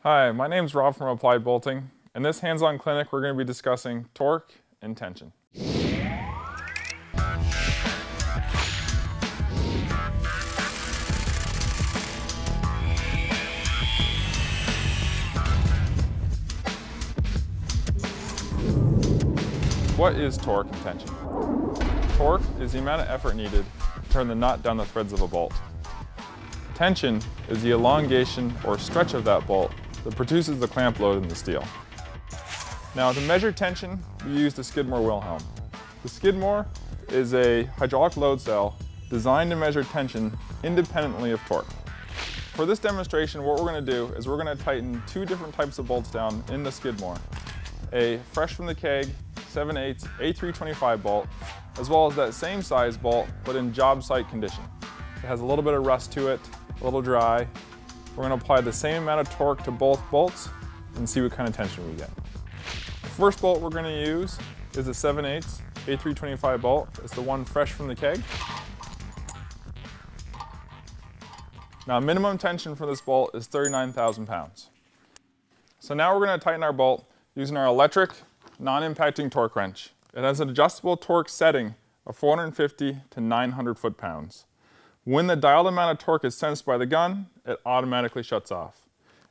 Hi, my name's Rob from Applied Bolting. In this hands-on clinic, we're going to be discussing torque and tension. What is torque and tension? Torque is the amount of effort needed to turn the nut down the threads of a bolt. Tension is the elongation or stretch of that bolt that produces the clamp load in the steel. Now, to measure tension, we use the Skidmore Wilhelm. The Skidmore is a hydraulic load cell designed to measure tension independently of torque. For this demonstration, what we're going to do is we're going to tighten two different types of bolts down in the Skidmore. A fresh from the keg 7/8 A325 bolt, as well as that same size bolt, but in job site condition. It has a little bit of rust to it, a little dry. We're going to apply the same amount of torque to both bolts and see what kind of tension we get. The first bolt we're going to use is a 7/8 A325 bolt. It's the one fresh from the keg. Now, minimum tension for this bolt is 39,000 pounds. So now we're going to tighten our bolt using our electric non-impacting torque wrench. It has an adjustable torque setting of 450 to 900 foot-pounds. When the dialed amount of torque is sensed by the gun, it automatically shuts off.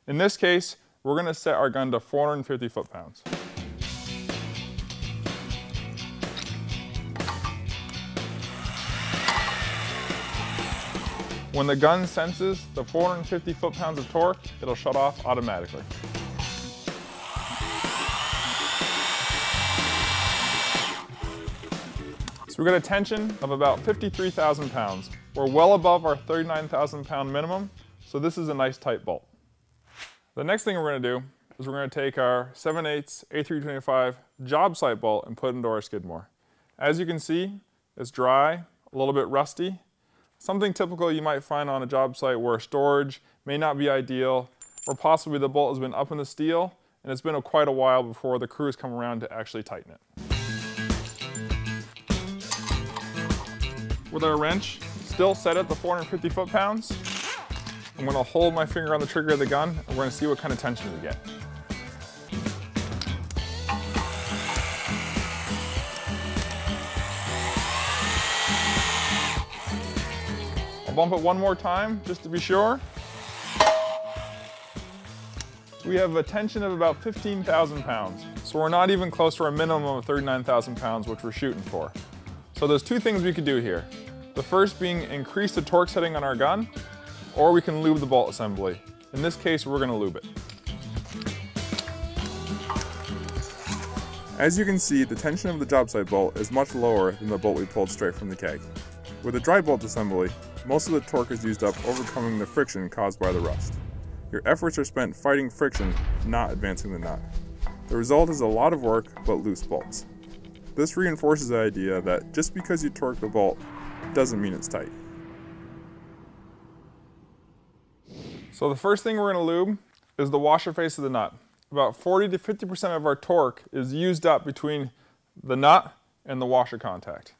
In this case, we're going to set our gun to 450 foot-pounds. When the gun senses the 450 foot-pounds of torque, it'll shut off automatically. So we got a tension of about 53,000 pounds. We're well above our 39,000 pound minimum, so this is a nice tight bolt. The next thing we're going to do is we're going to take our 7/8 A325 job site bolt and put it into our Skidmore. As you can see, it's dry, a little bit rusty, something typical you might find on a job site where storage may not be ideal, or possibly the bolt has been up in the steel and it's been quite a while before the crews come around to actually tighten it. With our wrench still set at the 450 foot-pounds, I'm going to hold my finger on the trigger of the gun and we're going to see what kind of tension we get. I'll bump it one more time just to be sure. We have a tension of about 15,000 pounds, so we're not even close to our minimum of 39,000 pounds, which we're shooting for. So there's two things we could do here. The first being increase the torque setting on our gun, or we can lube the bolt assembly. In this case, we're going to lube it. As you can see, the tension of the job site bolt is much lower than the bolt we pulled straight from the keg. With a dry bolt assembly, most of the torque is used up overcoming the friction caused by the rust. Your efforts are spent fighting friction, not advancing the nut. The result is a lot of work, but loose bolts. This reinforces the idea that just because you torque the bolt doesn't mean it's tight. So the first thing we're going to lube is the washer face of the nut. About 40 to 50% of our torque is used up between the nut and the washer contact.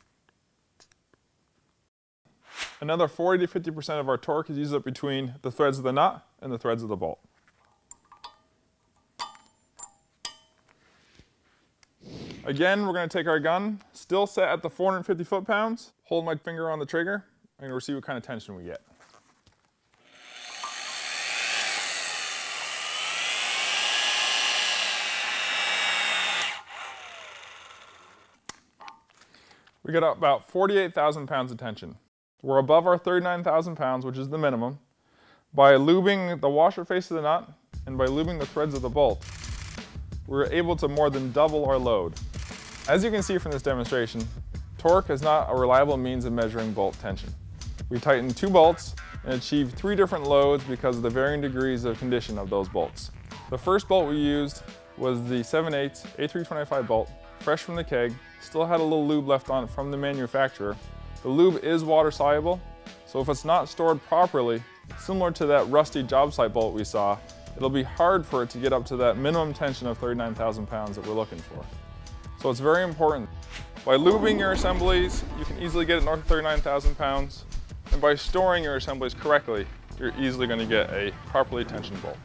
Another 40 to 50% of our torque is used up between the threads of the nut and the threads of the bolt. Again, we're going to take our gun, still set at the 450 foot-pounds, hold my finger on the trigger, and we'll see what kind of tension we get. We got about 48,000 pounds of tension. We're above our 39,000 pounds, which is the minimum. By lubing the washer face of the nut and by lubing the threads of the bolt, we're able to more than double our load. As you can see from this demonstration, torque is not a reliable means of measuring bolt tension. We tightened two bolts and achieved three different loads because of the varying degrees of condition of those bolts. The first bolt we used was the 7/8 A325 bolt, fresh from the keg, still had a little lube left on it from the manufacturer. The lube is water soluble, so if it's not stored properly, similar to that rusty job site bolt we saw, it'll be hard for it to get up to that minimum tension of 39,000 pounds that we're looking for. So it's very important. By lubing your assemblies, you can easily get it north of 39,000 pounds. And by storing your assemblies correctly, you're easily going to get a properly tensioned bolt.